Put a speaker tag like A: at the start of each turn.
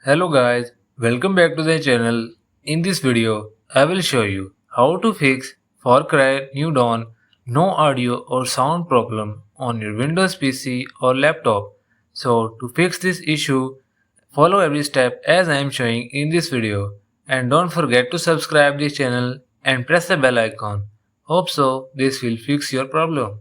A: Hello guys, welcome back to the channel. In this video, I will show you how to fix FARCRY New Dawn no audio or sound problem on your Windows PC or laptop. So to fix this issue, follow every step as I am showing in this video, and don't forget to subscribe this channel and press the bell icon. Hope so this will fix your problem.